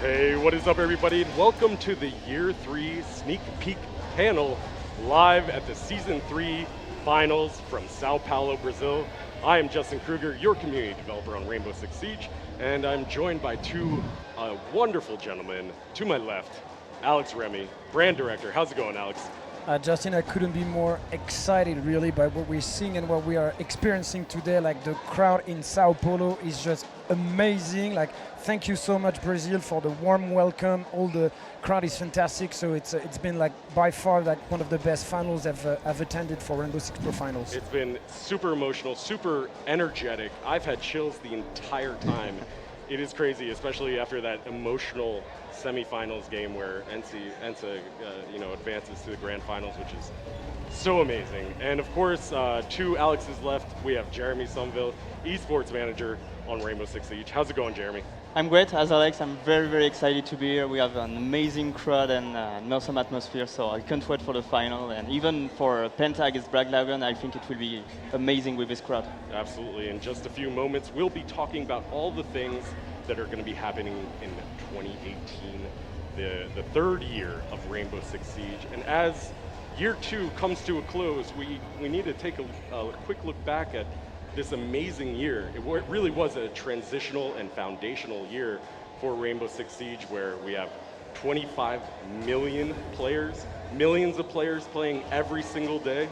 Hey, what is up, everybody? And welcome to the Year 3 Sneak Peek panel live at the Season 3 Finals from Sao Paulo, Brazil. I am Justin Kruger, your community developer on Rainbow Six Siege, and I'm joined by two wonderful gentlemen. To my left, Alex Remy, brand director. How's it going, Alex? Justin, I couldn't be more excited really by what we're seeing and what we are experiencing today. Like the crowd in Sao Paulo is just amazing. Like, thank you so much, Brazil, for the warm welcome. All the crowd is fantastic. So it's been like by far like one of the best finals I've attended for Rainbow Six Pro Finals. It's been super emotional, super energetic. I've had chills the entire time. It is crazy, especially after that emotional semifinals game where ENSA advances to the grand finals, which is so amazing. And of course, to Alex's left, we have Jeremy Somerville, esports manager on Rainbow Six Siege. How's it going, Jeremy? I'm great, as Alex. I'm very, very excited to be here. We have an amazing crowd and an awesome atmosphere, so I can't wait for the final. And even for Penta against Black Dragon, I think it will be amazing with this crowd. Absolutely. In just a few moments, we'll be talking about all the things that are going to be happening in 2018, the third year of Rainbow Six Siege. And as year 2 comes to a close, we need to take a quick look back at this amazing year. It really was a transitional and foundational year for Rainbow Six Siege, where we have 25 million players, millions of players playing every single day,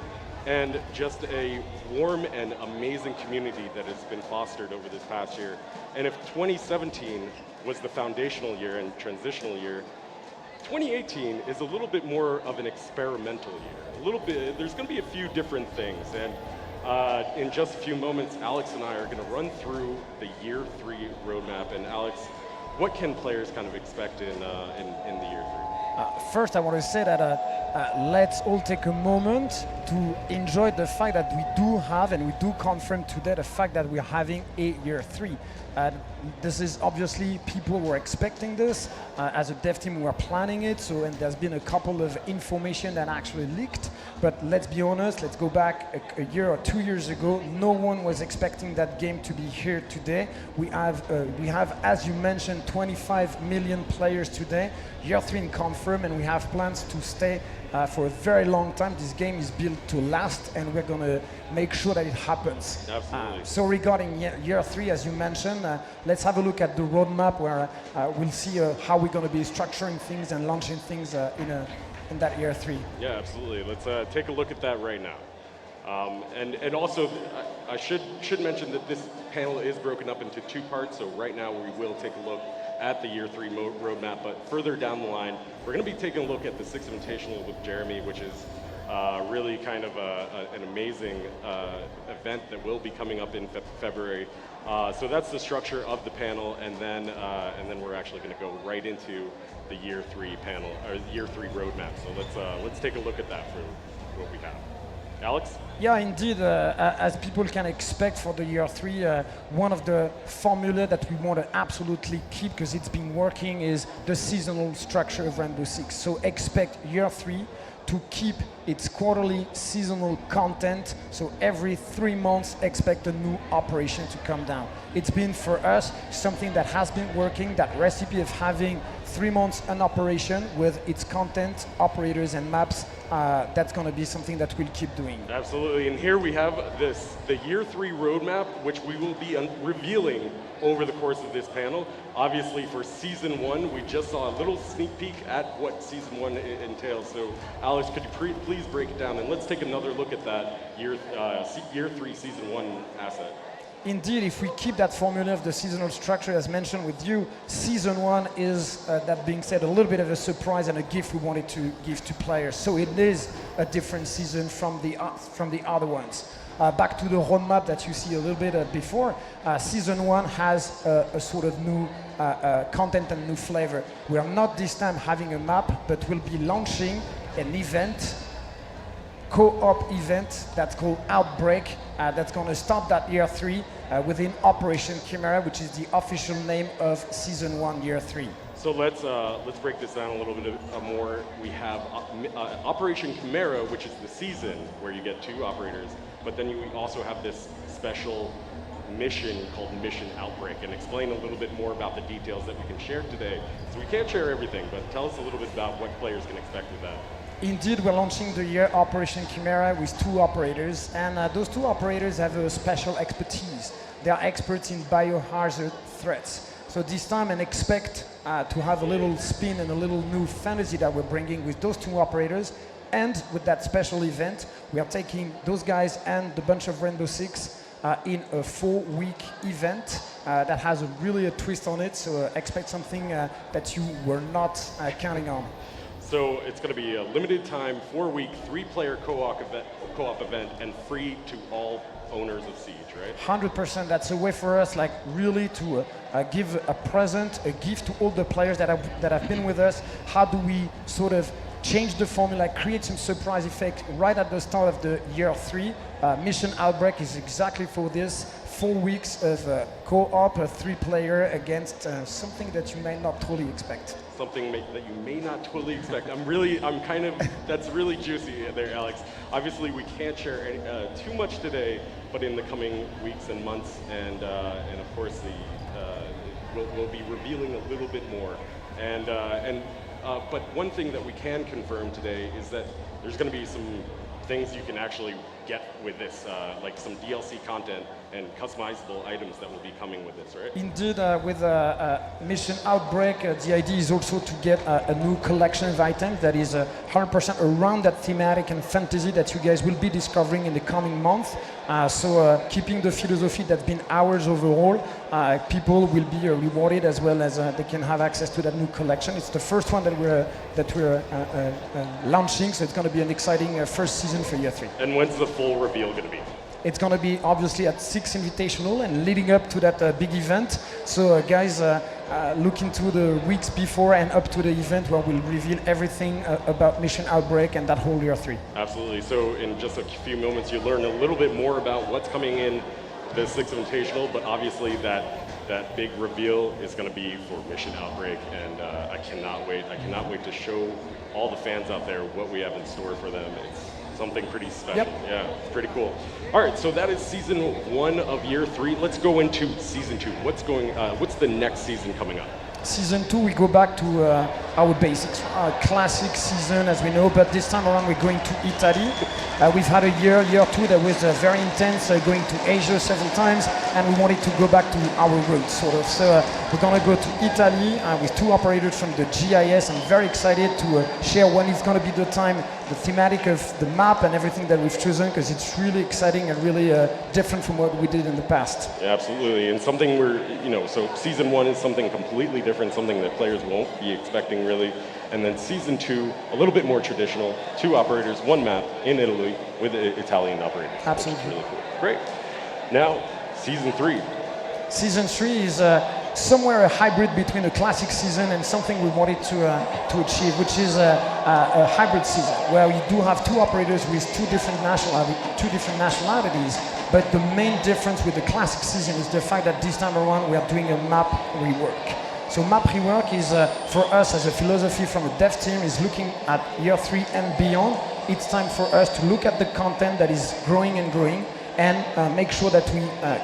and just a warm and amazing community that has been fostered over this past year. And if 2017 was the foundational year and transitional year, 2018 is a little bit more of an experimental year. A little bit, there's going to be a few different things, and in just a few moments, Alex and I are going to run through the Year 3 roadmap. And Alex, what can players kind of expect in the Year 3? First, I want to say that let's all take a moment to enjoy the fact that we do have and we do confirm today the fact that we're having a Year 3. This is obviously people were expecting this. As a dev team, we were planning it. So, and there's been a couple of information that actually leaked. But let's be honest, let's go back a year or 2 years ago. No one was expecting that game to be here today. We have, as you mentioned, 25 million players today. Year 3 in confirm, and we have plans to stay for a very long time. This game is built to last, and we're going to make sure that it happens. Absolutely. So regarding year 3, as you mentioned, let's have a look at the roadmap where we'll see how we're going to be structuring things and launching things in that Year 3. Yeah, absolutely. Let's take a look at that right now. And also, I should mention that this panel is broken up into 2 parts. So right now we will take a look at the Year 3 roadmap, but further down the line, we're going to be taking a look at the Six Invitational with Jeremy, which is really kind of an amazing event that will be coming up in February. So that's the structure of the panel, and then we're actually going to go right into the Year 3 panel, or Year 3 roadmap. So let's take a look at that for what we have. Alex? Yeah, indeed. As people can expect for the Year 3, one of the formula that we want to absolutely keep, because it's been working, is the seasonal structure of Rainbow Six. So expect Year 3 to keep its quarterly seasonal content. So every 3 months, expect a new operation to come down. It's been, for us, something that has been working, that recipe of having 3 months an operation with its content, operators, and maps. That's going to be something that we'll keep doing. Absolutely, and here we have the Year 3 roadmap, which we will be revealing over the course of this panel. Obviously, for Season 1, we just saw a little sneak peek at what Season 1 entails. So, Alex, could you please break it down, and let's take another look at that Year 3 Season 1 asset. Indeed, if we keep that formula of the seasonal structure as mentioned with you, Season 1 is, that being said, a little bit of a surprise and a gift we wanted to give to players. So it is a different season from the other ones. Back to the roadmap that you see a little bit before, Season 1 has a sort of new content and new flavor. We are not this time having a map, but we'll be launching an event, co-op event that's called Outbreak. That's going to start that Year 3 within Operation Chimera, which is the official name of Season 1, Year 3. So let's break this down a little bit more. We have Operation Chimera, which is the season where you get 2 operators, but then you also have this special mission called Mission Outbreak, and explain a little bit more about the details that we can share today. So we can't share everything, but tell us a little bit about what players can expect with that. Indeed, we're launching the year Operation Chimera with 2 operators, and those 2 operators have a special expertise. They are experts in biohazard threats. So this time, and expect to have a little spin and a little new fantasy that we're bringing with those 2 operators. And with that special event, we are taking those guys and the bunch of Rainbow Six in a 4-week event that has really a twist on it. So expect something that you were not counting on. So it's going to be a limited time, 4-week, 3-player co-op event, and free to all owners of Siege, right? 100%. That's a way for us, like, really to give a present, a gift to all the players that have been with us. How do we sort of change the formula, create some surprise effect right at the start of the year 3? Mission Outbreak is exactly for this. 4 weeks of co-op, a 3-player against something that you may not totally expect. Something that you may not totally expect. That's really juicy there, Alex. Obviously, we can't share too much today, but in the coming weeks and months, and of course, we'll be revealing a little bit more. But one thing that we can confirm today is that there's going to be some things you can actually get with this, like some DLC content and customizable items that will be coming with this, right? Indeed, with Mission Outbreak, the idea is also to get a new collection of items that is 100% around that thematic and fantasy that you guys will be discovering in the coming month. So keeping the philosophy that's been ours overall, people will be rewarded as well as they can have access to that new collection. It's the first one that we're launching, so it's going to be an exciting first season for year 3. And when's the full reveal going to be? It's going to be obviously at 6 Invitational and leading up to that big event. So guys, look into the weeks before and up to the event where we'll reveal everything about Mission Outbreak and that whole year 3. Absolutely. So in just a few moments, you learn a little bit more about what's coming in the 6th Invitational, but obviously that big reveal is going to be for Mission Outbreak, and I cannot wait. I cannot wait to show all the fans out there what we have in store for them. It's something pretty special. Yep. Yeah, it's pretty cool. All right, so that is season 1 of year 3. Let's go into season 2. What's the next season coming up? Season 2, we go back to our basics, our classic season as we know, but this time around we're going to Italy. We've had a year 2 that was very intense, going to Asia several times, and we wanted to go back to our roots, sort of. So we're going to go to Italy with 2 operators from the GIS. I'm very excited to share when it's going to be the time, the thematic of the map and everything that we've chosen, because it's really exciting and really different from what we did in the past. Yeah, absolutely, and something so season 1 is something completely different, something that players won't be expecting really. And then season 2, a little bit more traditional, 2 operators, 1 map in Italy with Italian operators. Absolutely. Which is really cool. Great. Now, season 3. Season 3 is somewhere a hybrid between a classic season and something we wanted to achieve, which is a hybrid season where we do have 2 operators with 2 different nationalities. But the main difference with the classic season is the fact that this time around we are doing a map rework. So map rework is, for us as a philosophy from a dev team, is looking at year 3 and beyond. It's time for us to look at the content that is growing and growing and make sure that we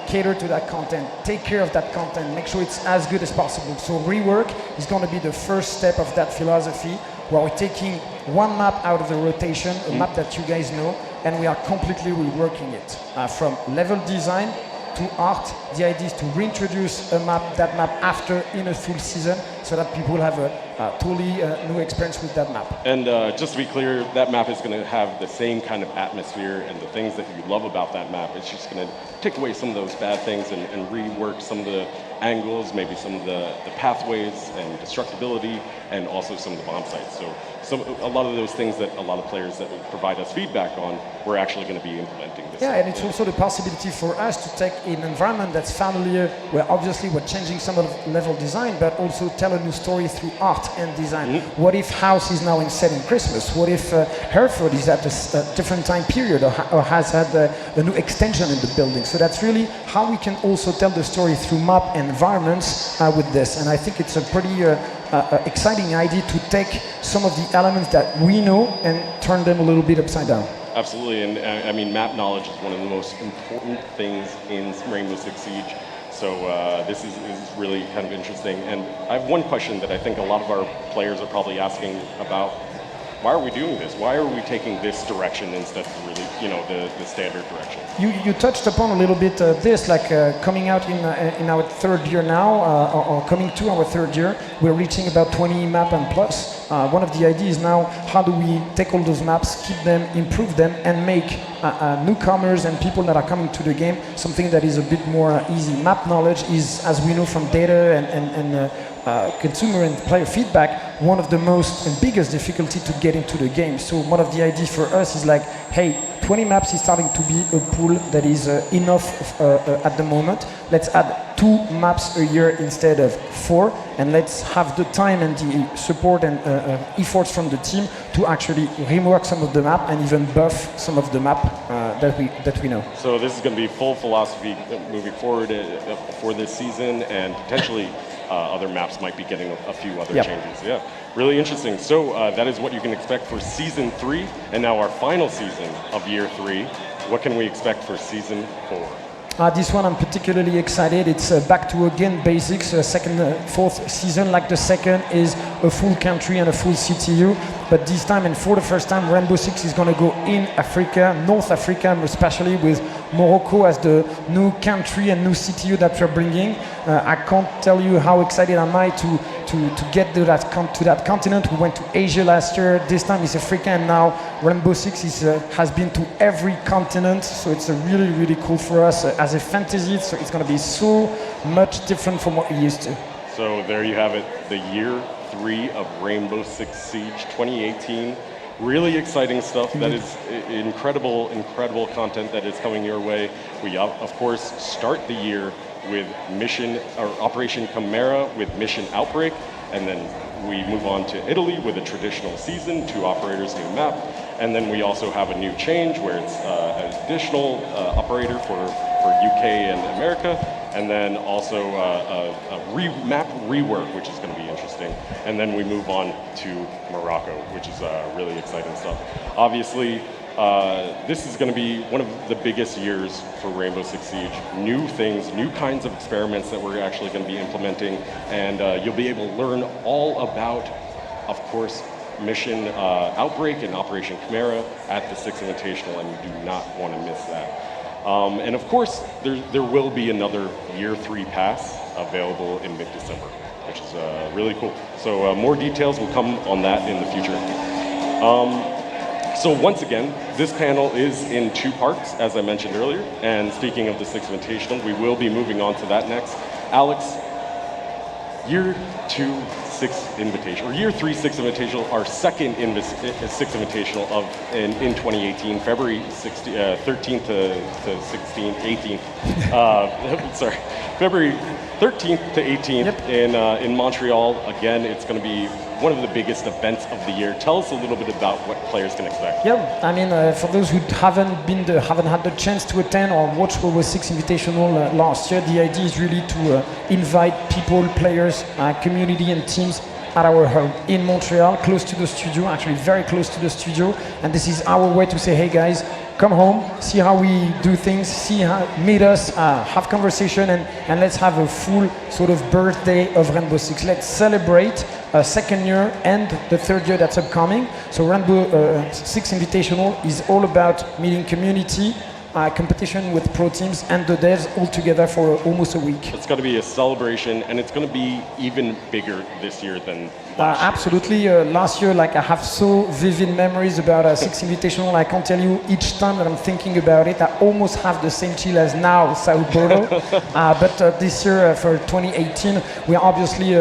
cater to that content, take care of that content, make sure it's as good as possible. So rework is going to be the first step of that philosophy, where we're taking 1 map out of the rotation, a map that you guys know, and we are completely reworking it. From level design to art, the idea is to reintroduce that map after in a full season, so that people have a totally new experience with that map. And just to be clear, that map is going to have the same kind of atmosphere and the things that you love about that map. It's just going to take away some of those bad things and rework some of the angles, maybe some of the pathways and destructibility, and also some of the bomb sites. So a lot of those things that a lot of players that will provide us feedback on, we're actually going to be implementing this. Yeah, and it's also the possibility for us to take an environment that's familiar, where obviously we're changing some of the level design, but also tell a new story through art and design. What if House is now set in Christmas? What if Hereford is at a different time period, or has had a new extension in the building? So that's really how we can also tell the story through map and environments with this. And I think it's a pretty exciting idea to take some of the elements that we know and turn them a little bit upside down. Absolutely, and I mean, map knowledge is one of the most important things in Rainbow Six Siege. So this is really kind of interesting. And I have one question that I think a lot of our players are probably asking about. Why are we doing this? Why are we taking this direction instead of really, the standard direction? You touched upon a little bit this, like coming out in our third year now, or coming to our third year, we're reaching about 20 map and plus. One of the ideas now, how do we take all those maps, keep them, improve them, and make newcomers and people that are coming to the game something that is a bit more easy. Map knowledge is, as we know from data and consumer and player feedback, one of the most and biggest difficulty to get into the game. So one of the ideas for us is like, hey, 20 maps is starting to be a pool that is enough at the moment. Let's add 2 maps a year instead of 4, and let's have the time and the support and efforts from the team to actually rework some of the map and even buff some of the map that we know. So this is going to be full philosophy moving forward for this season, and potentially other maps might be getting a few other changes. Yeah, really interesting. So that is what you can expect for Season 3, and now our final season of Year 3. What can we expect for Season 4? This one I'm particularly excited. It's back to again basics. Fourth season, like the second, is a full country and a full CTU. But this time, and for the first time, Rainbow Six is going to go in Africa, North Africa, especially with Morocco as the new country and new CTU that we're bringing. I can't tell you how excited am I to get to that continent. We went to Asia last year. This time it's Africa, and now Rainbow Six has been to every continent. So it's really, really cool for us as a fantasy. So it's going to be so much different from what we used to. So there you have it, the Year 3 of Rainbow Six Siege 2018. Really exciting stuff. That is incredible content that is coming your way. We, of course, start the year with Operation Chimera with Mission Outbreak, and then we move on to Italy with a traditional season, 2 operators, new map, and then we also have a new change where it's an additional operator for UK and America, and then also a map rework, which is going to be interesting, and then we move on to Morocco, which is really exciting stuff. Obviously, this is going to be one of the biggest years for Rainbow Six Siege. New things, new kinds of experiments that we're actually going to be implementing, and you'll be able to learn all about, of course, Mission Outbreak and Operation Chimera at the Six Invitational, and you do not want to miss that. And of course, there will be another Year 3 pass available in mid-December, which is really cool. So more details will come on that in the future. So once again, this panel is in 2 parts, as I mentioned earlier. And speaking of the Six Invitational, we will be moving on to that next. Alex, Year 2 Six Invitational, or Year 3 Six Invitational, our second Six Invitational in 2018, February 13th to 16th, 18th. Sorry, February 13th to 18th in Montreal. Again, it's going to be one of the biggest events of the year. Tell us a little bit about what players can expect. Yeah, I mean, for those who haven't had the chance to attend or watch World War Six Invitational last year, the idea is really to invite people, players, community, and teams at our home in Montreal, close to the studio, actually very close to the studio. And this is our way to say, hey guys, come home, see how we do things, meet us, have conversation, and let's have a full sort of birthday of Rainbow Six. Let's celebrate second year and the third year that's upcoming. So Rainbow Six Invitational is all about meeting community, competition with pro teams and the devs all together for almost a week. It's going to be a celebration, and it's going to be even bigger this year than last year. Absolutely. Last year, I have so vivid memories about Six Invitational. I can't tell you each time that I'm thinking about it. I almost have the same chill as now, Sao Paulo. But this year, for 2018, we are obviously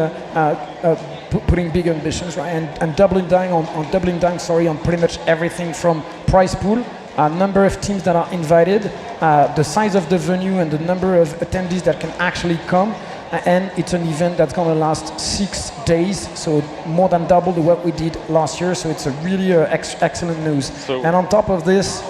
putting big ambitions, right? And doubling down on pretty much everything from prize pool, number of teams that are invited, the size of the venue, and the number of attendees that can actually come. And it's an event that's going to last 6 days, so more than double what we did last year. So it's a really excellent news. And on top of this,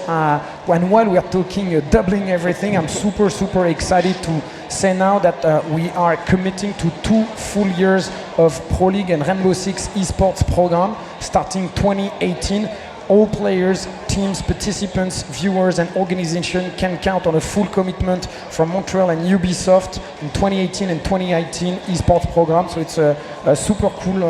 while we are talking doubling everything, I'm super excited to say now that we are committing to 2 full years of Pro League and Rainbow Six esports program starting 2018. all players, teams, participants, viewers, and organization can count on a full commitment from Montreal and Ubisoft in 2018 and 2019 esports program. So it's a super cool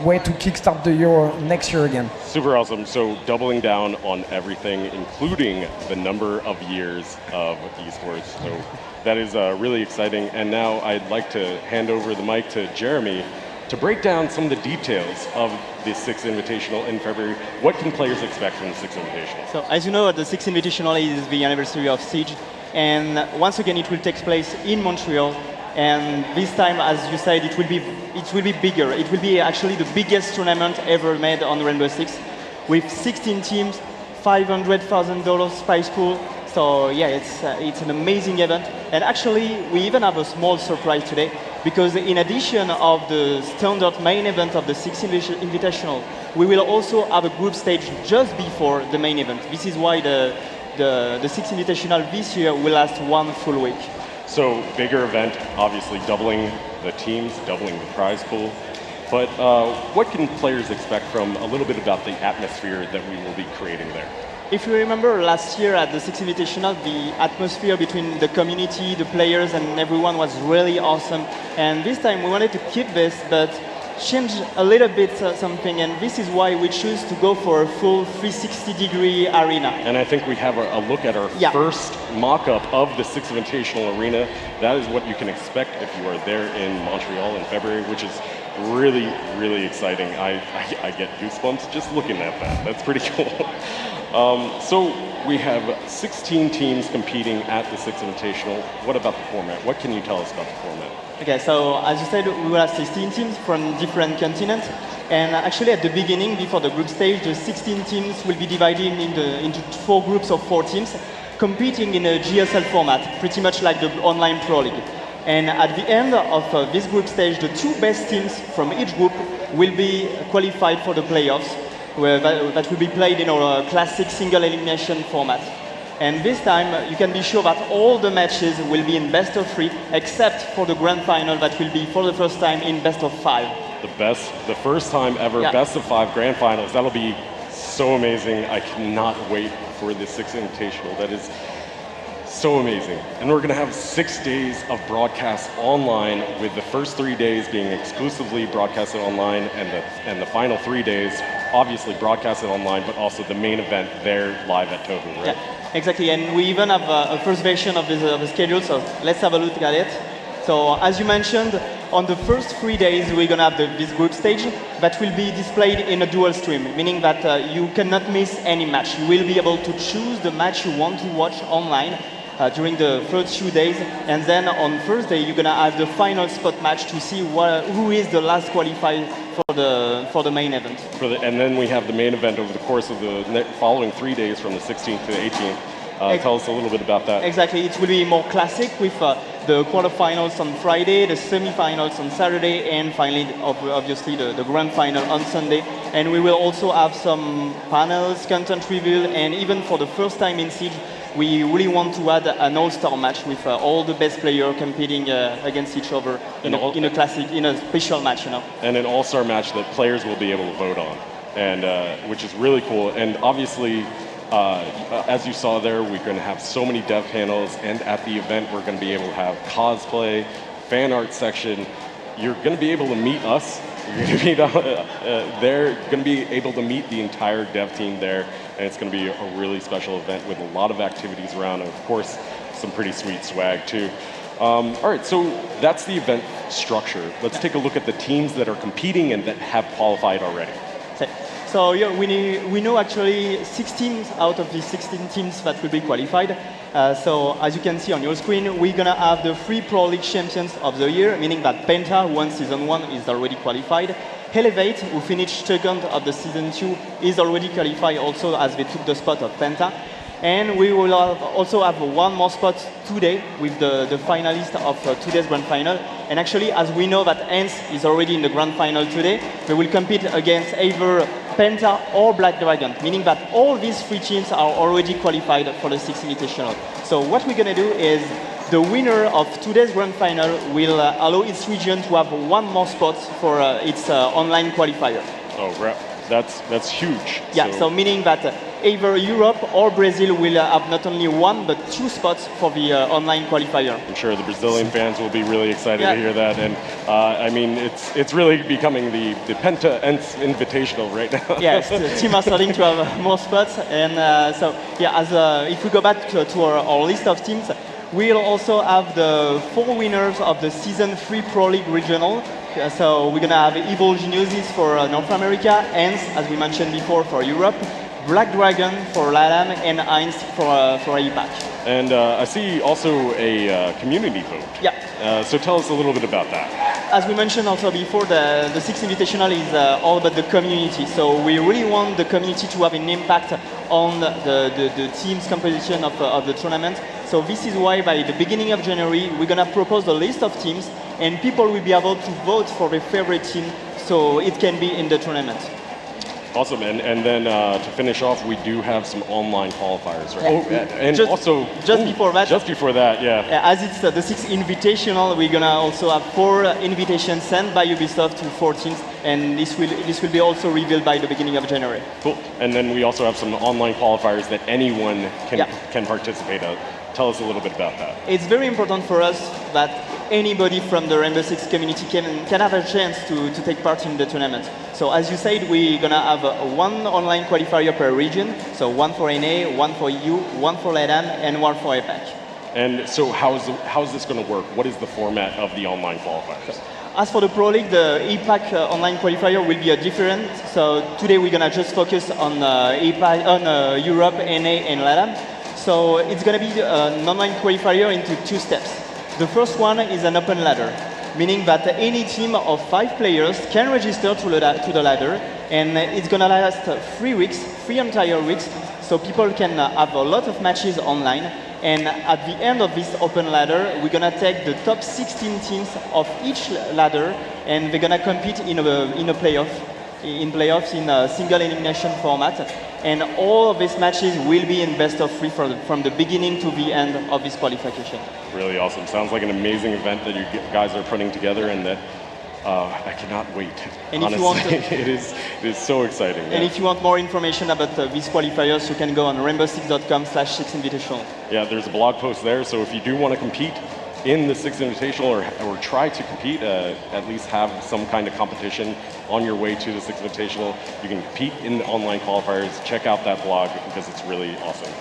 way to kickstart the year next year again. Super awesome. So doubling down on everything, including the number of years of esports. So that is really exciting. And now I'd like to hand over the mic to Jeremy to break down some of the details of the 6th Invitational in February. What can players expect from the 6th Invitational? So as you know, the 6th Invitational is the anniversary of Siege, and once again it will take place in Montreal. And this time, as you said, it will be bigger. It will be actually the biggest tournament ever made on Rainbow Six, with 16 teams, $500,000 prize pool. So yeah, it's an amazing event. And actually, we even have a small surprise today, because in addition of the standard main event of the 6th Invitational, we will also have a group stage just before the main event. This is why the 6th Invitational this year will last 1 full week. So bigger event, obviously doubling the teams, doubling the prize pool. But what can players expect from a little bit about the atmosphere that we will be creating there? If you remember last year at the 6th Invitational, the atmosphere between the community, the players, and everyone was really awesome. And this time we wanted to keep this, but change a little bit something. And this is why we choose to go for a full 360-degree arena. And I think we have a look at our first mock-up of the 6th Invitational arena. That is what you can expect if you are there in Montreal in February, which is really, really exciting. I get goosebumps just looking at that. That's pretty cool. So we have 16 teams competing at the 6th Invitational. What about the format? What can you tell us about the format? Okay, so as you said, we will have 16 teams from different continents. And actually at the beginning, before the group stage, the 16 teams will be divided into 4 groups of 4 teams, competing in a GSL format, pretty much like the online Pro League. And at the end of this group stage, the 2 best teams from each group will be qualified for the playoffs, that will be played in our classic single elimination format. And this time, you can be sure that all the matches will be in best of 3, except for the grand final that will be for the first time in best of 5. The first time ever best of 5 grand finals. That'll be so amazing. I cannot wait for the 6th Invitational. That is so amazing. And we're going to have 6 days of broadcast online, with the first 3 days being exclusively broadcasted online, and the final 3 days obviously broadcasted online, but also the main event there live at Tohu, right? Yeah, exactly. And we even have a first version of the schedule, so let's have a look at it. So as you mentioned, on the first 3 days, we're going to have this group stage that will be displayed in a dual stream, meaning that you cannot miss any match. You will be able to choose the match you want to watch online during the first few days, and then on Thursday you're gonna have the final spot match to see who is the last qualified for the main event. And then we have the main event over the course of the following 3 days, from the 16th to the 18th. Tell us a little bit about that. Exactly, it will be more classic with the quarterfinals on Friday, the semifinals on Saturday, and finally, obviously, the grand final on Sunday. And we will also have some panels, content reveal, and even for the first time in Siege, we really want to add an all-star match with all the best players competing against each other in a special match, you know. And an all-star match that players will be able to vote on, and which is really cool. And obviously, as you saw there, we're going to have so many dev panels, and at the event, we're going to be able to have cosplay, fan art section. You're going to be able to meet us. You're going to meet there. You're going to be able to meet the entire dev team there, and it's going to be a really special event with a lot of activities around, and of course, some pretty sweet swag too. All right, so that's the event structure. Let's take a look at the teams that are competing and that have qualified already. So yeah, we know actually 6 teams out of the 16 teams that will be qualified. So as you can see on your screen, we're gonna have the 3 Pro League champions of the year, meaning that Penta, who won Season 1, is already qualified. Elevate, who finished second of the Season 2, is already qualified also, as they took the spot of Penta. And we will also have one more spot today with the finalist of today's grand final. And actually, as we know that Ants is already in the grand final today, they will compete against either Penta or Black Dragon, meaning that all these 3 teams are already qualified for the 6th Invitational. So what we're going to do is the winner of today's grand final will allow its region to have one more spot for its online qualifier. Oh, right. That's huge. Yeah, so meaning that either Europe or Brazil will have not only one but two spots for the online qualifier. I'm sure the Brazilian fans will be really excited Yeah. to hear that, and I mean it's really becoming the Penta Invitational right now. Yes, the team are starting to have more spots, and so yeah, as if we go back to our list of teams, we'll also have the 4 winners of the Season 3 Pro League Regional. So we're gonna have Evil Geniuses for North America, Ants, as we mentioned before, for Europe, Black Dragon for LATAM, and Heinz for APAC. And I see also a community vote. Yeah. So tell us a little bit about that. As we mentioned also before, the Six Invitational is all about the community. So we really want the community to have an impact on the team's composition of the tournament. So this is why by the beginning of January, we're gonna propose a list of teams, and people will be able to vote for their favorite team, so it can be in the tournament. Awesome, and then to finish off, we do have some online qualifiers, right? Yeah. Oh, and Just- also just before that- Just before that, yeah. As it's the Six Invitational, we're gonna also have 4 invitations sent by Ubisoft to 4 teams, and this will be also revealed by the beginning of January. Cool. And then we also have some online qualifiers that anyone Yeah. can participate in. Tell us a little bit about that. It's very important for us that anybody from the Rainbow Six community can have a chance to take part in the tournament. So as you said, we're gonna have 1 online qualifier per region. So 1 for NA, 1 for EU, 1 for LATAM, and 1 for APAC. And so how's this going to work? What is the format of the online qualifiers? As for the Pro League, the APAC online qualifier will be different. So today we're gonna just focus on APAC, on Europe, NA, and LATAM. So it's gonna be an online qualifier into 2 steps. The first one is an open ladder, meaning that any team of 5 players can register to the ladder, and it's gonna last 3 weeks, 3 entire weeks, so people can have a lot of matches online. And at the end of this open ladder, we're gonna take the top 16 teams of each ladder, and they're gonna compete in a playoff. In playoffs in a single elimination format, and all of these matches will be in best of 3 from the beginning to the end of this qualification. Really awesome. Sounds like an amazing event that you guys are putting together, and that I cannot wait. And honestly, if you want it is so exciting. And if you want more information about these qualifiers, you can go on rainbow6.com/6invitational. Yeah, there's a blog post there, so if you do want to compete in the Six Invitational or try to compete, at least have some kind of competition on your way to the Six Invitational, you can compete in the online qualifiers. Check out that blog because it's really awesome.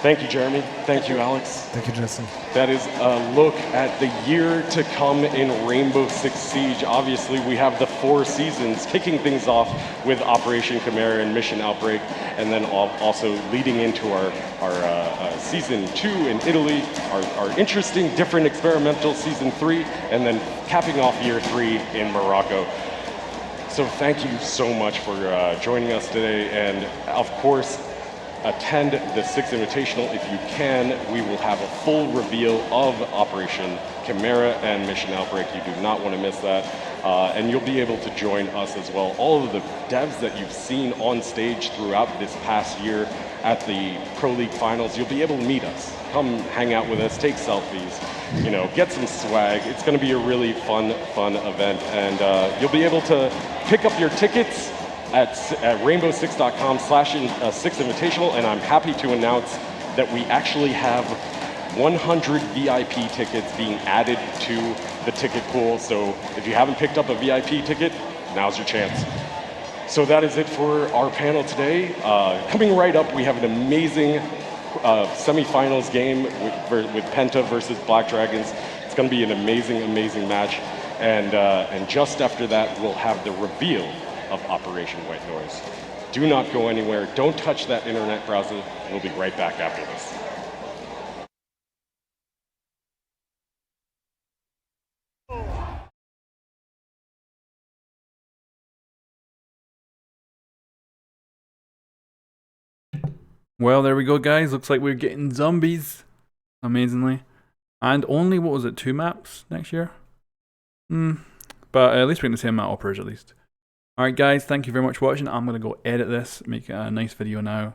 Thank you, Jeremy. Thank you, Alex. Thank you, Jesse. That is a look at the year to come in Rainbow Six Siege. Obviously, we have the 4 seasons, kicking things off with Operation Chimera and Mission Outbreak, and then also leading into our Season 2 in Italy, our interesting, different experimental Season 3, and then capping off Year 3 in Morocco. So thank you so much for joining us today, and of course, attend the Six Invitational if you can. We will have a full reveal of Operation Chimera and Mission Outbreak. You do not want to miss that. And you'll be able to join us as well. All of the devs that you've seen on stage throughout this past year at the Pro League Finals, you'll be able to meet us. Come hang out with us, take selfies, get some swag. It's going to be a really fun event. And you'll be able to pick up your tickets at rainbow6.com/6invitational, and I'm happy to announce that we actually have 100 VIP tickets being added to the ticket pool. So if you haven't picked up a VIP ticket, now's your chance. So that is it for our panel today. Coming right up, we have an amazing semifinals game with Penta versus Black Dragons. It's going to be an amazing match, and just after that, we'll have the reveal of Operation White Noise. Do not go anywhere. Don't touch that internet browser. We'll be right back after this. Well, there we go, guys. Looks like we're getting zombies. Amazingly. And only, what was it, 2 maps next year? But at least we're going to see map operas at least. Alright guys, thank you very much for watching. I'm going to go edit this, make a nice video now.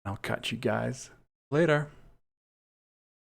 I'll catch you guys later.